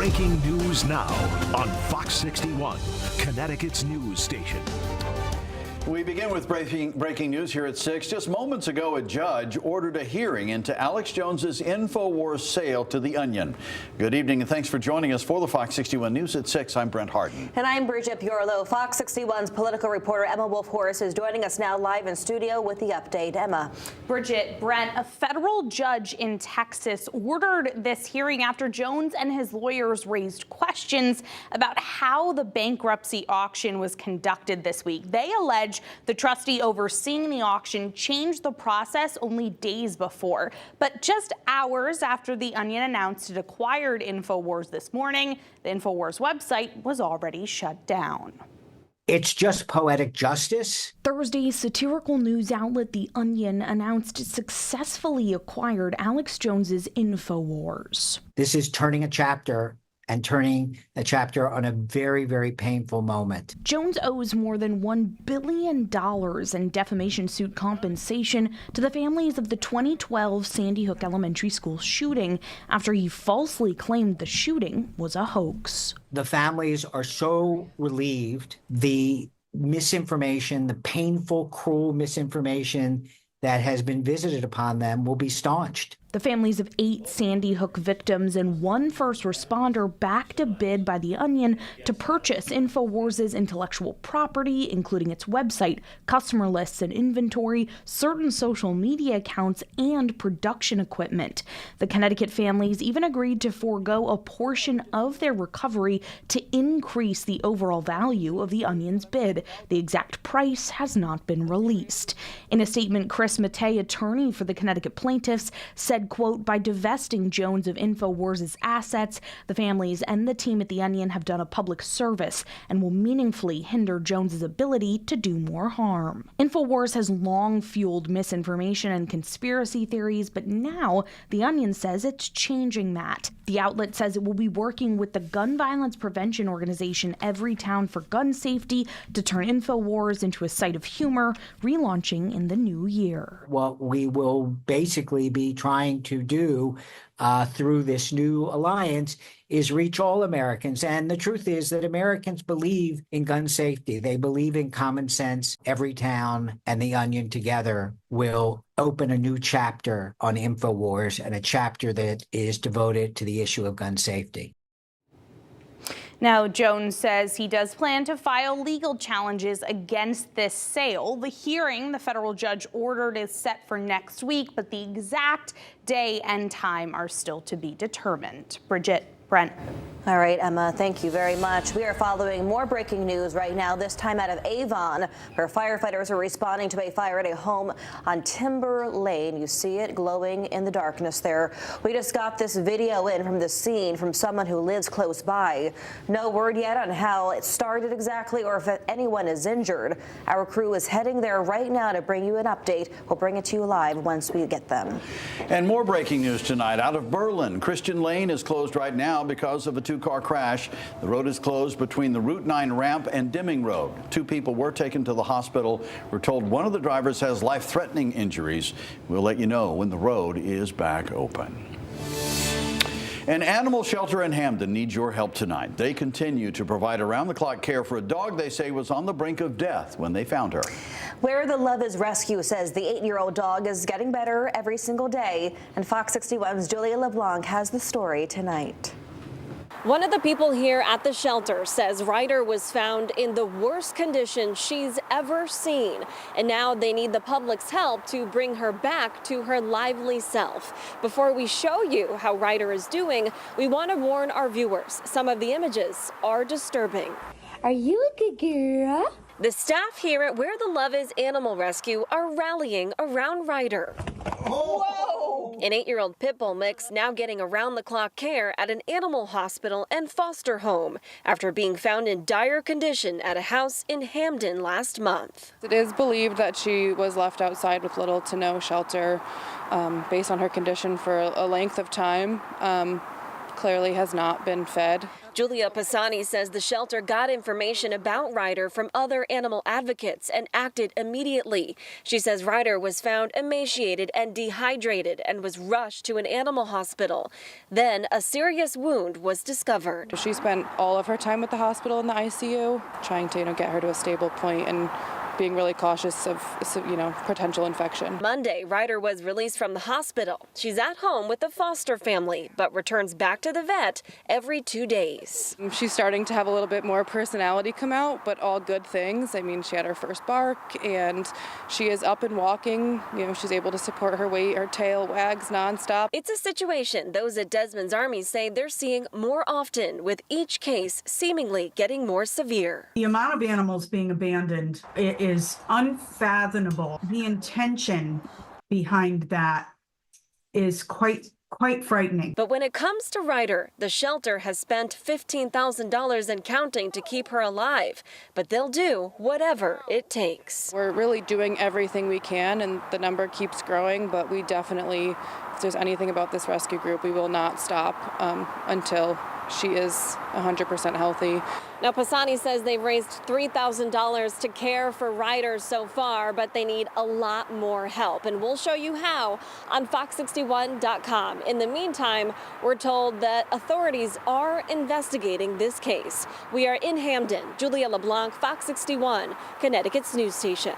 Breaking news now on Fox 61, Connecticut's news station. We begin with breaking news here at 6. Just moments ago, a judge ordered a hearing into Alex Jones's InfoWars sale to The Onion. Good evening and thanks for joining us for the Fox 61 News at 6. I'm Brent Harden. And I'm Bridget Piorlo. Fox 61's political reporter Emma Wolf-Horst is joining us now live in studio with the update. Emma. Bridget, Brent, a federal judge in Texas ordered this hearing after Jones and his lawyers raised questions about how the bankruptcy auction was conducted this week. They allege the trustee overseeing the auction changed the process only days before. But just hours after The Onion announced it acquired InfoWars this morning, the InfoWars website was already shut down. It's just poetic justice. Thursday's satirical news outlet The Onion announced it successfully acquired Alex Jones's InfoWars. This is turning a chapter on a very, very painful moment. Jones owes more than $1 billion in defamation suit compensation to the families of the 2012 Sandy Hook Elementary School shooting after he falsely claimed the shooting was a hoax. The families are so relieved. The misinformation, the painful, cruel misinformation that has been visited upon them will be staunched. The families of 8 Sandy Hook victims and 1 first responder backed a bid by The Onion to purchase InfoWars' intellectual property, including its website, customer lists and inventory, certain social media accounts, and production equipment. The Connecticut families even agreed to forego a portion of their recovery to increase the overall value of The Onion's bid. The exact price has not been released. In a statement, Chris Mattei, attorney for the Connecticut plaintiffs, said, quote, by divesting Jones of InfoWars' assets, the families and the team at The Onion have done a public service and will meaningfully hinder Jones's ability to do more harm. InfoWars has long fueled misinformation and conspiracy theories, but now The Onion says it's changing that. The outlet says it will be working with the gun violence prevention organization Everytown for Gun Safety to turn InfoWars into a site of humor, relaunching in the new year. What we will basically be trying to do through this new alliance is reach all Americans. And the truth is that Americans believe in gun safety. They believe in common sense. Everytown and The Onion together will open a new chapter on InfoWars, and a chapter that is devoted to the issue of gun safety. Now, Jones says he does plan to file legal challenges against this sale. The hearing the federal judge ordered is set for next week, but the exact day and time are still to be determined. Bridget, Brent. All right, Emma, thank you very much. We are following more breaking news right now, this time out of Avon, where firefighters are responding to a fire at a home on Timber Lane. You see it glowing in the darkness there. We just got this video in from the scene from someone who lives close by. No word yet on how it started exactly or if anyone is injured. Our crew is heading there right now to bring you an update. We'll bring it to you live once we get them. And more breaking news tonight out of Berlin. Christian Lane is closed right now because of a 2-car crash. The road is closed between the Route 9 ramp and Deming Road. 2 people were taken to the hospital. We're told one of the drivers has life-threatening injuries. We'll let you know when the road is back open. An animal shelter in Hamden needs your help tonight. They continue to provide around-the-clock care for a dog they say was on the brink of death when they found her. Where the Love is Rescue says the 8-year-old dog is getting better every single day, and Fox 61's Julia LeBlanc has the story tonight. One of the people here at the shelter says Ryder was found in the worst condition she's ever seen, and now they need the public's help to bring her back to her lively self. Before we show you how Ryder is doing, we want to warn our viewers, some of the images are disturbing. Are you a good girl? The staff here at Where the Love is Animal Rescue are rallying around Ryder. Whoa! An 8-year-old pit bull mix now getting around-the-clock care at an animal hospital and foster home after being found in dire condition at a house in Hamden last month. It is believed that she was left outside with little to no shelter based on her condition for a length of time. clearly has not been fed. Julia Pisani says the shelter got information about Ryder from other animal advocates and acted immediately. She says Ryder was found emaciated and dehydrated and was rushed to an animal hospital. Then a serious wound was discovered. She spent all of her time at the hospital in the ICU, trying to get her to a stable point and being really cautious of, potential infection. Monday, Ryder was released from the hospital. She's at home with the foster family, but returns back to the vet every 2 days. She's starting to have a little bit more personality come out, but all good things. I mean, she had her first bark, and she is up and walking. She's able to support her weight. Her tail wags nonstop. It's a situation those at Desmond's Army say they're seeing more often, with each case seemingly getting more severe. The amount of animals being abandoned is unfathomable. The intention behind that is quite frightening. But when it comes to Ryder, the shelter has spent $15,000 and counting to keep her alive. But they'll do whatever it takes. We're really doing everything we can, and the number keeps growing, but we definitely, if there's anything about this rescue group, we will not stop until she is 100% healthy. Now, Pisani says they've raised $3,000 to care for Ryder so far, but they need a lot more help. And we'll show you how on Fox61.com. In the meantime, we're told that authorities are investigating this case. We are in Hamden. Julia LeBlanc, Fox 61, Connecticut's news station.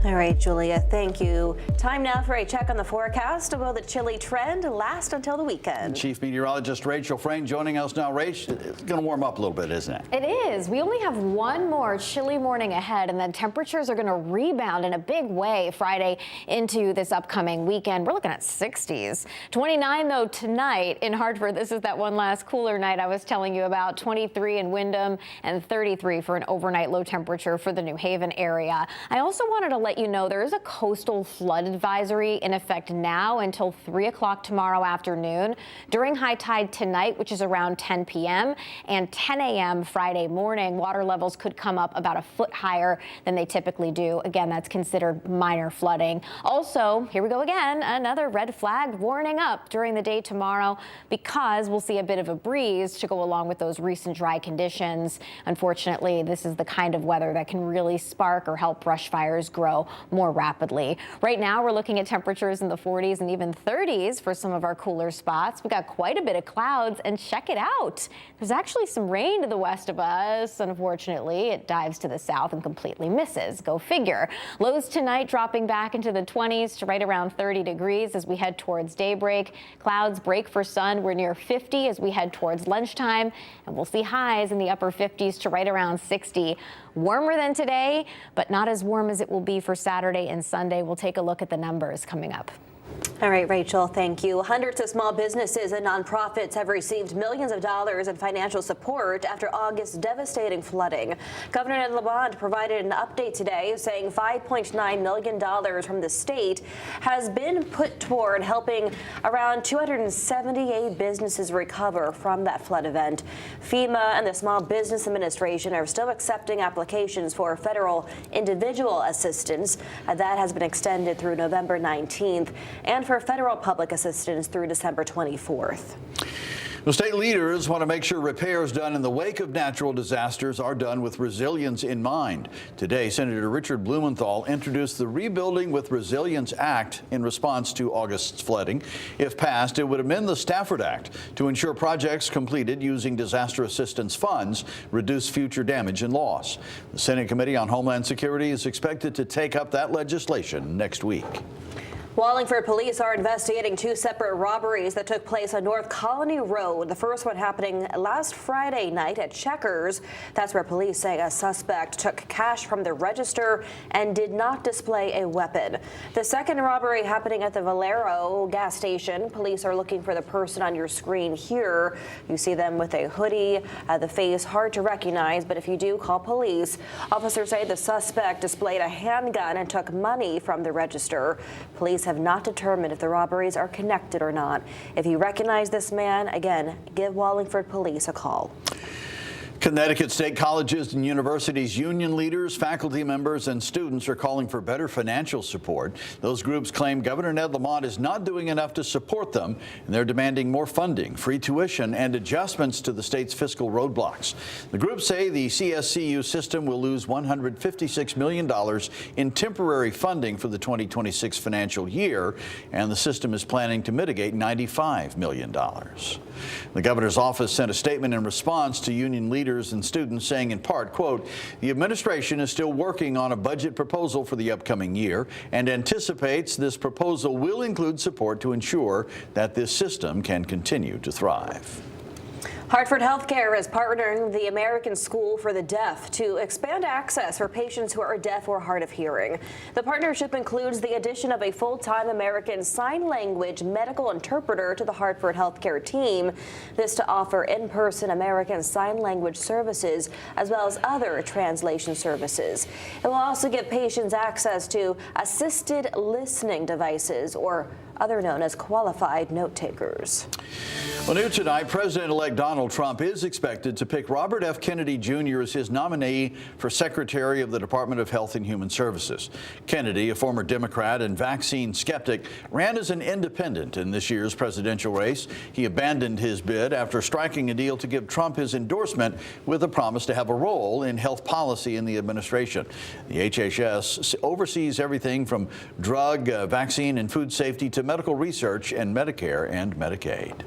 All right, Julia, thank you. Time now for a check on the forecast. Will the chilly trend last until the weekend? Chief Meteorologist Rachel Frayne joining us now. Rach, it's going to warm up a little bit, isn't it? It is. We only have one more chilly morning ahead, and then temperatures are going to rebound in a big way Friday into this upcoming weekend. We're looking at 60s. 29, though, tonight in Hartford. This is that one last cooler night I was telling you about. 23 in Windham and 33 for an overnight low temperature for the New Haven area. I also wanted to let you know there is a coastal flood advisory in effect now until 3 o'clock tomorrow afternoon. During high tide tonight, which is around 10 p.m. and 10 a.m. Friday morning, water levels could come up about a foot higher than they typically do. Again, that's considered minor flooding. Also, here we go again, another red flag warning up during the day tomorrow because we'll see a bit of a breeze to go along with those recent dry conditions. Unfortunately, this is the kind of weather that can really spark or help brush fires grow more rapidly. Right now, we're looking at temperatures in the 40s and even 30s for some of our cooler spots. We got quite a bit of clouds, and check it out. There's actually some rain to the west of us. Unfortunately, it dives to the south and completely misses. Go figure. Lows tonight dropping back into the 20s to right around 30 degrees as we head towards daybreak. Clouds break for sun. We're near 50 as we head towards lunchtime, and we'll see highs in the upper 50s to right around 60. Warmer than today, but not as warm as it will be for Saturday and Sunday. We'll take a look at the numbers coming up. All right, Rachel, thank you. Hundreds of small businesses and nonprofits have received millions of dollars in financial support after August's devastating flooding. Governor Ned Lamont provided an update today saying $5.9 million from the state has been put toward helping around 278 businesses recover from that flood event. FEMA and the Small Business Administration are still accepting applications for federal individual assistance. That has been extended through November 19th. And for federal public assistance through December 24th. The state leaders want to make sure repairs done in the wake of natural disasters are done with resilience in mind. Today, Senator Richard Blumenthal introduced the Rebuilding with Resilience Act in response to August's flooding. If passed, it would amend the Stafford Act to ensure projects completed using disaster assistance funds reduce future damage and loss. The Senate Committee on Homeland Security is expected to take up that legislation next week. Wallingford police are investigating two separate robberies that took place on North Colony Road. The first one happening last Friday night at Checkers. That's where police say a suspect took cash from the register and did not display a weapon. The second robbery happening at the Valero gas station. Police are looking for the person on your screen here. You see them with a hoodie, the face hard to recognize, but if you do, call police. Officers say the suspect displayed a handgun and took money from the register. Police have not determined if the robberies are connected or not. If you recognize this man, again, give Wallingford police a call. Connecticut state colleges and universities union leaders, faculty members, and students are calling for better financial support. Those groups claim Governor Ned Lamont is not doing enough to support them, and they're demanding more funding, free tuition, and adjustments to the state's fiscal roadblocks. The groups say the CSCU system will lose $156 million in temporary funding for the 2026 financial year, and the system is planning to mitigate $95 million. The governor's office sent a statement in response to union leaders and students saying in part, quote, the administration is still working on a budget proposal for the upcoming year and anticipates this proposal will include support to ensure that this system can continue to thrive. Hartford Healthcare is partnering with the American School for the Deaf to expand access for patients who are deaf or hard of hearing. The partnership includes the addition of a full-time American Sign Language medical interpreter to the Hartford Healthcare team. This to offer in-person American Sign Language services as well as other translation services. It will also give patients access to assisted listening devices, or other known as qualified note takers. Well, new tonight, President-elect Donald Trump is expected to pick Robert F. Kennedy Jr. as his nominee for Secretary of the Department of Health and Human Services. Kennedy, a former Democrat and vaccine skeptic, ran as an independent in this year's presidential race. He abandoned his bid after striking a deal to give Trump his endorsement with a promise to have a role in health policy in the administration. The HHS oversees everything from drug, vaccine, and food safety to medical research and Medicare and Medicaid.